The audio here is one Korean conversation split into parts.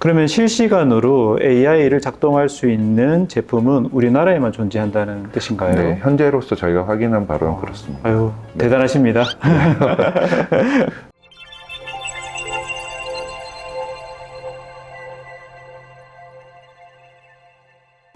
그러면 실시간으로 AI를 작동할 수 있는 제품은 우리나라에만 존재한다는 뜻인가요? 네, 현재로서 저희가 확인한 바로는 그렇습니다. 아유, 네. 대단하십니다.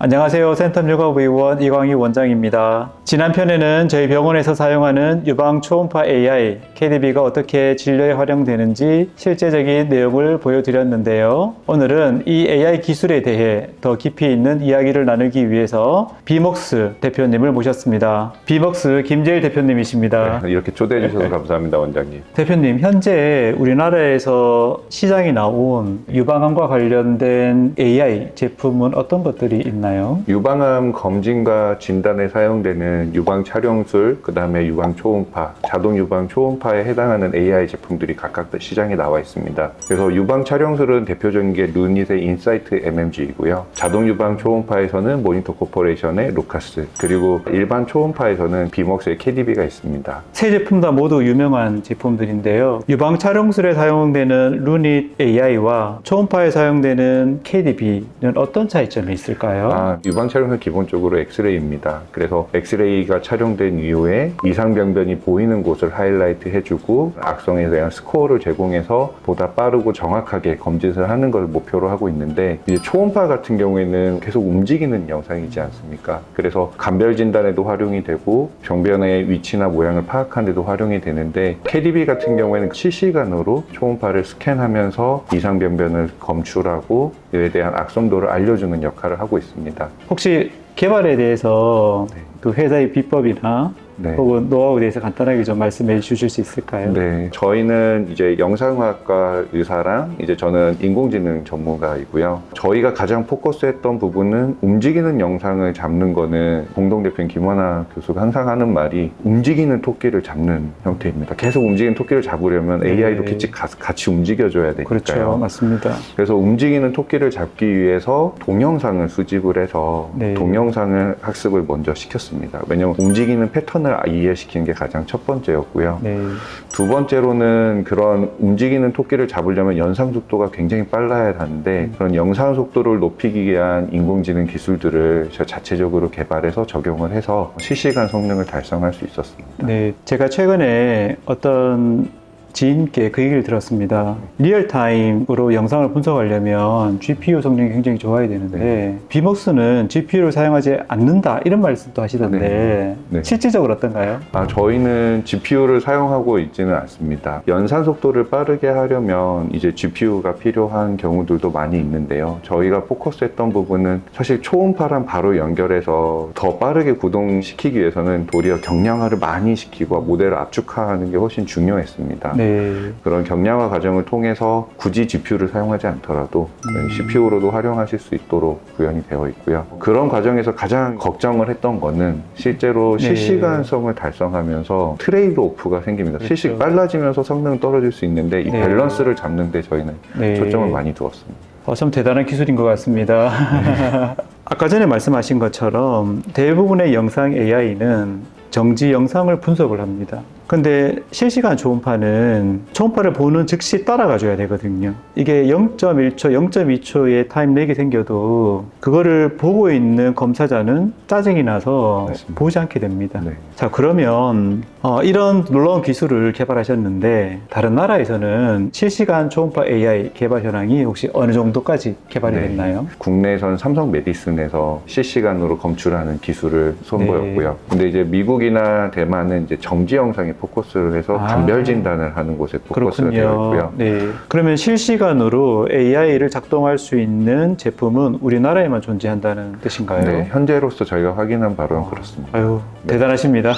안녕하세요. 센텀육아부의원 이광희 원장입니다. 지난 편에는 저희 병원에서 사용하는 유방 초음파 AI, KDB가 어떻게 진료에 활용되는지 실제적인 내용을 보여드렸는데요. 오늘은 이 AI 기술에 대해 더 깊이 있는 이야기를 나누기 위해서 비먹스 대표님을 모셨습니다. 비먹스 김재일 대표님이십니다. 네, 이렇게 초대해 주셔서 감사합니다, 원장님. 대표님, 현재 우리나라에서 시장이 나온 유방암과 관련된 AI 제품은 어떤 것들이 있나요? 유방암 검진과 진단에 사용되는 유방 촬영술, 그 다음에 유방 초음파, 자동 유방 초음파에 해당하는 AI 제품들이 각각 시장에 나와 있습니다. 그래서 유방 촬영술은 대표적인 게 루닛의 인사이트 MMG이고요. 자동 유방 초음파에서는 모니터 코퍼레이션의 루카스, 그리고 일반 초음파에서는 비먹스의 KDB가 있습니다. 세 제품 다 모두 유명한 제품들인데요. 유방 촬영술에 사용되는 루닛 AI와 초음파에 사용되는 KDB는 어떤 차이점이 있을까요? 유방 촬영은 기본적으로 엑스레이입니다. 그래서 엑스레이가 촬영된 이후에 이상병변이 보이는 곳을 하이라이트 해주고 악성에 대한 스코어를 제공해서 보다 빠르고 정확하게 검진을 하는 것을 목표로 하고 있는데, 이제 초음파 같은 경우에는 계속 움직이는 영상이지 않습니까? 그래서 감별 진단에도 활용이 되고 병변의 위치나 모양을 파악하는 데도 활용이 되는데, KDB 같은 경우에는 실시간으로 초음파를 스캔하면서 이상병변을 검출하고 이에 대한 악성도를 알려주는 역할을 하고 있습니다. 혹시 개발에 대해서 그 회사의 비법이나 혹은 노하우에 대해서 간단하게 좀 말씀해 주실 수 있을까요? 네, 저희는 이제 영상학과 의사랑 이제 저는 인공지능 전문가이고요. 저희가 가장 포커스했던 부분은 움직이는 영상을 잡는 거는 공동대표인 김원아 교수가 항상 하는 말이 움직이는 토끼를 잡는 형태입니다. 계속 움직이는 토끼를 잡으려면 AI도 같이 움직여줘야 되니까요. 그렇죠, 맞습니다. 그래서 움직이는 토끼를 잡기 위해서 동영상을 수집을 해서 동영상을 학습을 먼저 시켰습니다. 왜냐하면 움직이는 패턴을 이해시키는 게 가장 첫 번째였고요. 두 번째로는 그런 움직이는 토끼를 잡으려면 연상 속도가 굉장히 빨라야 하는데, 그런 영상 속도를 높이기 위한 인공지능 기술들을 자체적으로 개발해서 적용을 해서 실시간 성능을 달성할 수 있었습니다. 네, 제가 최근에 어떤 지인께 그 얘기를 들었습니다. 리얼타임으로 영상을 분석하려면 GPU 성능이 굉장히 좋아야 되는데 비먹스는 GPU를 사용하지 않는다 이런 말씀도 하시던데 실질적으로 어떤가요? 저희는 GPU를 사용하고 있지는 않습니다. 연산 속도를 빠르게 하려면 이제 GPU가 필요한 경우들도 많이 있는데요. 저희가 포커스했던 부분은 사실 초음파랑 바로 연결해서 더 빠르게 구동시키기 위해서는 도리어 경량화를 많이 시키고 모델을 압축화하는 게 훨씬 중요했습니다. 그런 경량화 과정을 통해서 굳이 GPU를 사용하지 않더라도 CPU로도 활용하실 수 있도록 구현이 되어 있고요. 그런 과정에서 가장 걱정을 했던 거는 실제로 실시간성을 달성하면서 트레이드 오프가 생깁니다. 빨라지면서 성능은 떨어질 수 있는데 이 밸런스를 잡는 데 저희는 초점을 많이 두었습니다. 참 대단한 기술인 것 같습니다. 아까 전에 말씀하신 것처럼 대부분의 영상 AI는 정지 영상을 분석을 합니다. 근데 실시간 초음파는 초음파를 보는 즉시 따라가 줘야 되거든요. 이게 0.1초, 0.2초의 타임 렉이 생겨도 그거를 보고 있는 검사자는 짜증이 나서 보지 않게 됩니다. 자, 그러면 이런 놀라운 기술을 개발하셨는데 다른 나라에서는 실시간 초음파 AI 개발 현황이 혹시 어느 정도까지 개발이 됐나요? 국내에서는 삼성 메디슨에서 실시간으로 검출하는 기술을 선보였고요. 근데 이제 미국이나 대만은 이제 정지 영상에 포커스를 해서 감별 진단을 하는 곳에 포커스가 되어 있고요. 그러면 실시간으로 AI를 작동할 수 있는 제품은 우리나라에만 존재한다는 뜻인가요? 네, 현재로서 저희가 확인한 바로는 그렇습니다. 아유, 대단하십니다.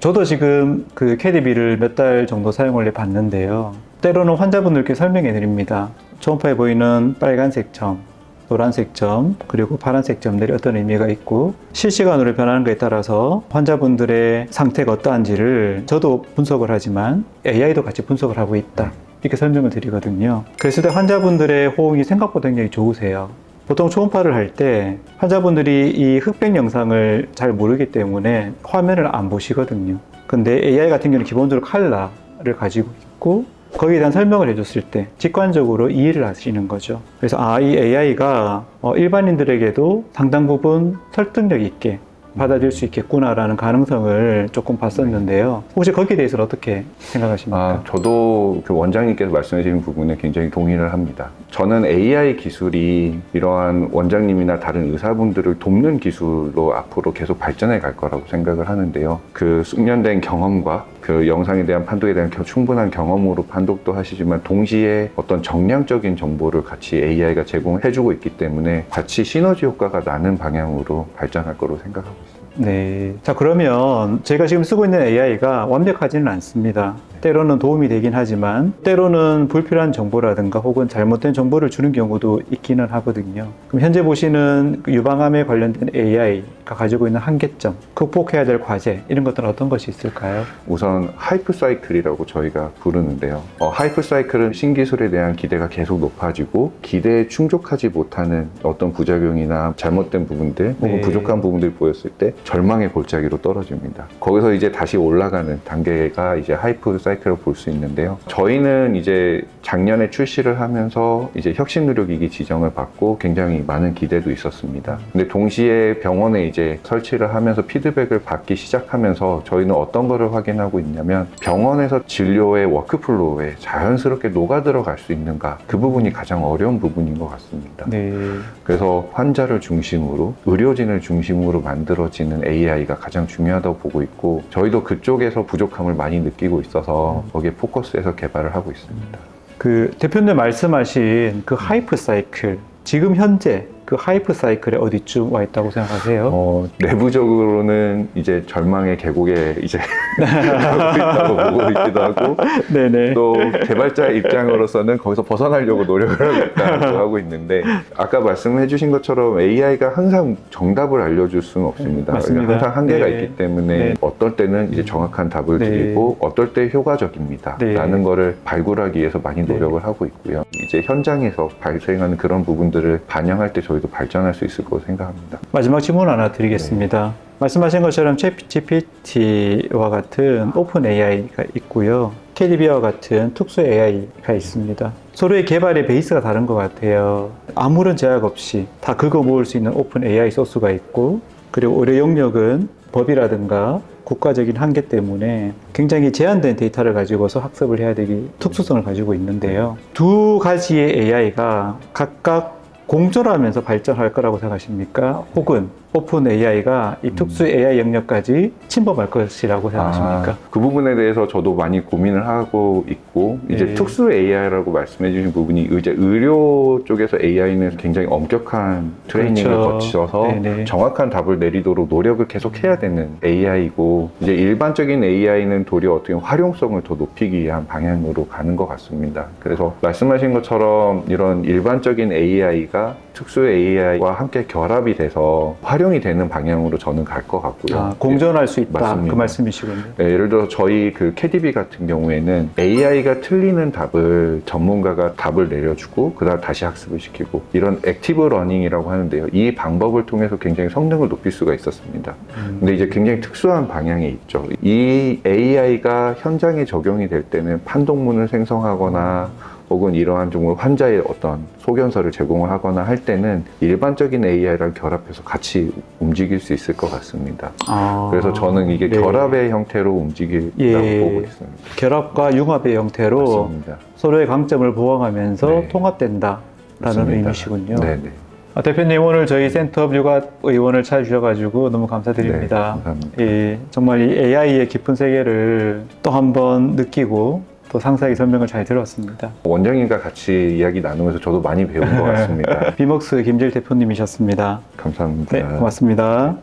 저도 지금 그 KDB를 몇 달 정도 사용을 해봤는데요. 때로는 환자분들께 설명해 드립니다. 초음파에 보이는 빨간색 점, 노란색 점, 그리고 파란색 점들이 어떤 의미가 있고 실시간으로 변하는 것에 따라서 환자분들의 상태가 어떠한지를 저도 분석을 하지만 AI도 같이 분석을 하고 있다, 이렇게 설명을 드리거든요. 그랬을 때 환자분들의 호응이 생각보다 굉장히 좋으세요. 보통 초음파를 할 때 환자분들이 이 흑백 영상을 잘 모르기 때문에 화면을 안 보시거든요. 근데 AI 같은 경우는 기본적으로 컬러를 가지고 있고 거기에 대한 설명을 해줬을 때 직관적으로 이해를 하시는 거죠. 그래서 이 AI가 일반인들에게도 상당 부분 설득력 있게 받아들일 수 있겠구나라는 가능성을 조금 봤었는데요. 혹시 거기에 대해서는 어떻게 생각하십니까? 저도 그 원장님께서 말씀해 주신 부분에 굉장히 동의를 합니다. 저는 AI 기술이 이러한 원장님이나 다른 의사분들을 돕는 기술로 앞으로 계속 발전해 갈 거라고 생각을 하는데요. 그 숙련된 경험과 그 영상에 대한 판독에 대한 충분한 경험으로 판독도 하시지만 동시에 어떤 정량적인 정보를 같이 AI가 제공해주고 있기 때문에 같이 시너지 효과가 나는 방향으로 발전할 거로 생각하고 있습니다. 네. 자, 그러면 제가 지금 쓰고 있는 AI가 완벽하지는 않습니다. 때로는 도움이 되긴 하지만 때로는 불필요한 정보라든가 혹은 잘못된 정보를 주는 경우도 있기는 하거든요. 그럼 현재 보시는 유방암에 관련된 AI가 가지고 있는 한계점, 극복해야 될 과제 이런 것들은 어떤 것이 있을까요? 우선 하이프 사이클이라고 저희가 부르는데요. 하이프 사이클은 신기술에 대한 기대가 계속 높아지고 기대에 충족하지 못하는 어떤 부작용이나 잘못된 부분들 혹은 네. 부족한 부분들이 보였을 때 절망의 골짜기로 떨어집니다. 거기서 이제 다시 올라가는 단계가 이제 하이프 사이클을 볼 수 있는데요. 저희는 이제 작년에 출시를 하면서 이제 혁신 의료기기 지정을 받고 굉장히 많은 기대도 있었습니다. 근데 동시에 병원에 이제 설치를 하면서 피드백을 받기 시작하면서 저희는 어떤 거를 확인하고 있냐면 병원에서 진료의 워크플로우에 자연스럽게 녹아들어갈 수 있는가, 그 부분이 가장 어려운 부분인 것 같습니다. 네. 그래서 환자를 중심으로 의료진을 중심으로 만들어지는 AI가 가장 중요하다고 보고 있고 저희도 그쪽에서 부족함을 많이 느끼고 있어서 거기에 포커스해서 개발을 하고 있습니다. 그 대표님 말씀하신 그 하이프 사이클, 지금 현재 그 하이프 사이클에 어디쯤 와 있다고 생각하세요? 내부적으로는 이제 절망의 계곡에 이제 가고 있다고 보고 있기도 하고 네네. 또 개발자 입장으로서는 거기서 벗어나려고 노력을 하고 있다고 하고 있는데 아까 말씀해 주신 것처럼 AI가 항상 정답을 알려줄 수는 없습니다. 맞습니다. 항상 한계가 네. 있기 때문에 네. 어떨 때는 이제 정확한 답을 네. 드리고 어떨 때 효과적입니다. 네. 라는 거를 발굴하기 위해서 많이 노력을 하고 있고요. 이제 현장에서 발생하는 그런 부분들을 반영할 때 저희도 발전할 수 있을 거라고 생각합니다. 마지막 질문 하나 드리겠습니다. 말씀하신 것처럼 챗GPT와 같은 오픈 AI가 있고요. KDB와 같은 특수 AI가 있습니다. 서로의 개발의 베이스가 다른 것 같아요. 아무런 제약 없이 다 긁어 모을 수 있는 오픈 AI 소스가 있고, 그리고 의료 영역은 법이라든가 국가적인 한계 때문에 굉장히 제한된 데이터를 가지고서 학습을 해야 되기 특수성을 가지고 있는데요. 두 가지의 AI가 각각 공존하면서 발전할 거라고 생각하십니까? 혹은 오픈 AI가 이 특수 AI 영역까지 침범할 것이라고 생각하십니까? 그 부분에 대해서 저도 많이 고민을 하고 있고 이제 네. 특수 AI라고 말씀해 주신 부분이 이제 의료 쪽에서 AI는 굉장히 엄격한 트레이닝을 그렇죠. 거쳐서 네네. 정확한 답을 내리도록 노력을 계속 해야 되는 AI이고 이제 일반적인 AI는 도리어 어떻게 보면 활용성을 더 높이기 위한 방향으로 가는 것 같습니다. 그래서 말씀하신 것처럼 이런 일반적인 AI가 특수 AI와 함께 결합이 돼서 활용이 되는 방향으로 저는 갈 것 같고요. 공존할 수 있다. 맞습니다. 그 말씀이시군요. 네, 예를 들어 저희 그 KDB 같은 경우에는 AI가 틀리는 답을 전문가가 답을 내려주고 그다음 다시 학습을 시키고 이런 액티브 러닝이라고 하는데요. 이 방법을 통해서 굉장히 성능을 높일 수가 있었습니다. 근데 이제 굉장히 특수한 방향이 있죠. 이 AI가 현장에 적용이 될 때는 판독문을 생성하거나 혹은 이러한 종류 환자의 어떤 소견서를 제공을 하거나 할 때는 일반적인 AI랑 결합해서 같이 움직일 수 있을 것 같습니다. 그래서 저는 이게 네. 결합의 형태로 움직이라고 보고 있습니다. 결합과 융합의 형태로 맞습니다. 서로의 강점을 보강하면서 네. 통합된다라는 맞습니다. 의미시군요. 네네. 대표님 오늘 저희 센터업 육아 의원을 찾아주셔가지고 너무 감사드립니다. 네, 감사합니다. 예, 정말 이 AI의 깊은 세계를 또 한번 느끼고 또 상세하게 설명을 잘 들었습니다. 원장님과 같이 이야기 나누면서 저도 많이 배운 것 같습니다. 비먹스 김질 대표님이셨습니다. 감사합니다. 네, 고맙습니다.